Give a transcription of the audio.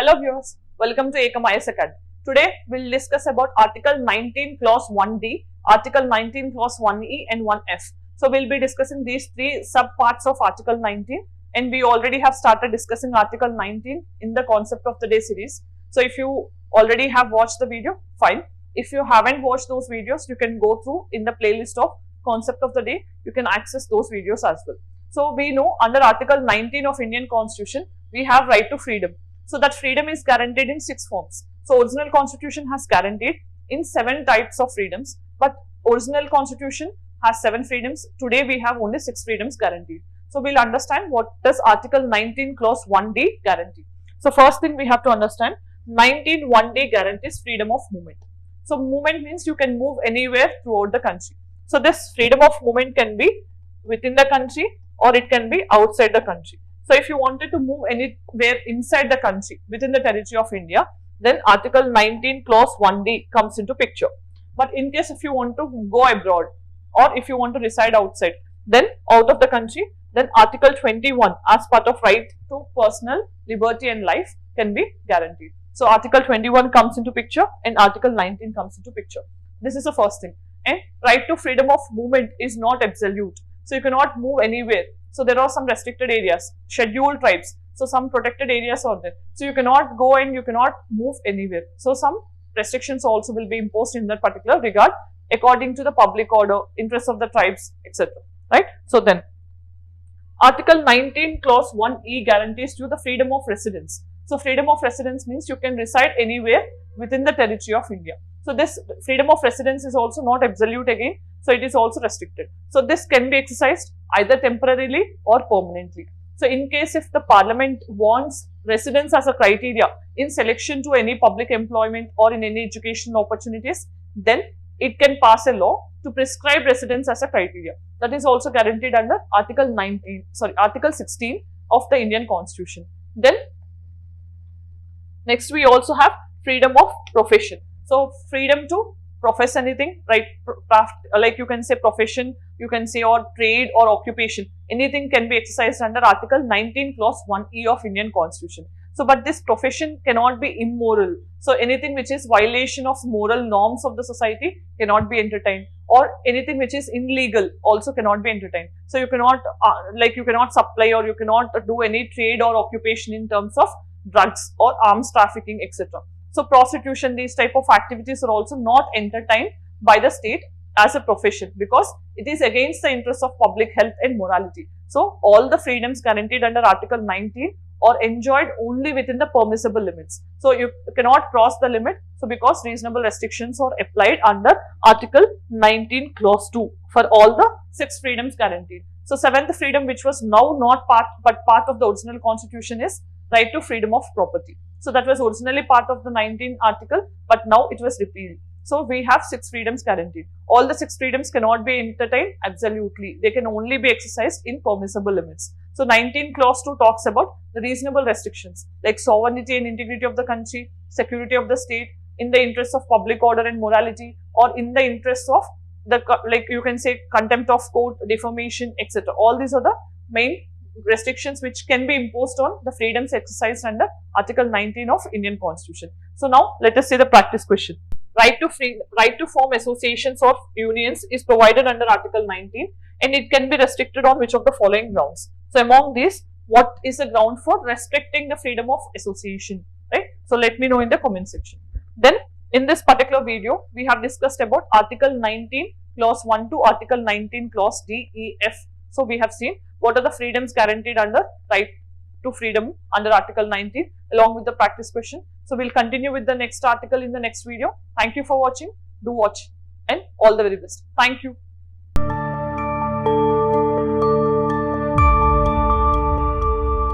Hello viewers, welcome to Ekam IAS Academy. Today we'll discuss about Article 19 Clause 1D, Article 19 Clause 1E and 1F. So we'll be discussing these three sub-parts of Article 19, and we already have started discussing Article 19 in the Concept of the Day series. So if you already have watched the video, fine. If you haven't watched those videos, you can go through in the playlist of Concept of the Day. You can access those videos as well. So we know under Article 19 of Indian Constitution, we have right to freedom. So that freedom is guaranteed in 6 forms. So original constitution has guaranteed in 7 types of freedoms, but original constitution has 7 freedoms. Today we have only 6 freedoms guaranteed. So we'll understand what does Article 19 Clause 1D guarantee. So first thing we have to understand, 19 1D guarantees freedom of movement. So movement means you can move anywhere throughout the country. So this freedom of movement can be within the country or it can be outside the country. So if you wanted to move anywhere inside the country, within the territory of India, then Article 19 Clause 1D comes into picture. But in case if you want to go abroad or if you want to reside outside, then out of the country, then Article 21 as part of right to personal liberty and life can be guaranteed. So Article 21 comes into picture and Article 19 comes into picture. This is the first thing. And right to freedom of movement is not absolute. So you cannot move anywhere. So there are some restricted areas, scheduled tribes. So some protected areas are there. So you cannot go and you cannot move anywhere. So some restrictions also will be imposed in that particular regard according to the public order, interests of the tribes, etc. Right? So then Article 19 Clause 1E guarantees you the freedom of residence. So freedom of residence means you can reside anywhere within the territory of India. So this freedom of residence is also not absolute again. So it is also restricted. So this can be exercised either temporarily or permanently. So in case if the parliament wants residence as a criteria in selection to any public employment or in any educational opportunities, then it can pass a law to prescribe residence as a criteria. That is also guaranteed under Article 16 of the Indian Constitution. Then next we also have freedom of profession. So freedom to profess anything, right? Like you can say profession, you can say or trade or occupation. Anything can be exercised under Article 19 Clause 1E of Indian Constitution. So, but this profession cannot be immoral. So, anything which is violation of moral norms of the society cannot be entertained, or anything which is illegal also cannot be entertained. So, you cannot you cannot supply or you cannot do any trade or occupation in terms of drugs or arms trafficking, etc. So, prostitution, these type of activities are also not entertained by the state as a profession because it is against the interests of public health and morality. So, all the freedoms guaranteed under Article 19 are enjoyed only within the permissible limits. So, you cannot cross the limit. So, because reasonable restrictions are applied under Article 19 Clause 2 for all the 6 freedoms guaranteed. So, 7th freedom, which was now not part but part of the original constitution, is right to freedom of property. So, that was originally part of the 19th article, but now it was repealed. So, we have 6 freedoms guaranteed. All the 6 freedoms cannot be entertained absolutely. They can only be exercised in permissible limits. So, 19 Clause 2 talks about the reasonable restrictions like sovereignty and integrity of the country, security of the state, in the interest of public order and morality, or in the interest of the, like you can say, contempt of court, defamation, etc. All these are the main restrictions which can be imposed on the freedoms exercised under Article 19 of Indian Constitution. So now let us see the practice question. Right to form associations or unions is provided under Article 19 and it can be restricted on which of the following grounds. So among these, what is the ground for restricting the freedom of association, right? So let me know in the comment section. Then in this particular video, we have discussed about Article 19 Clause 1 to Article 19 Clause D, E, F. So we have seen what are the freedoms guaranteed under right to freedom under Article 19 along with the practice question. So we'll continue with the next article in the next video. Thank you for watching. Do watch and all the very best. Thank you.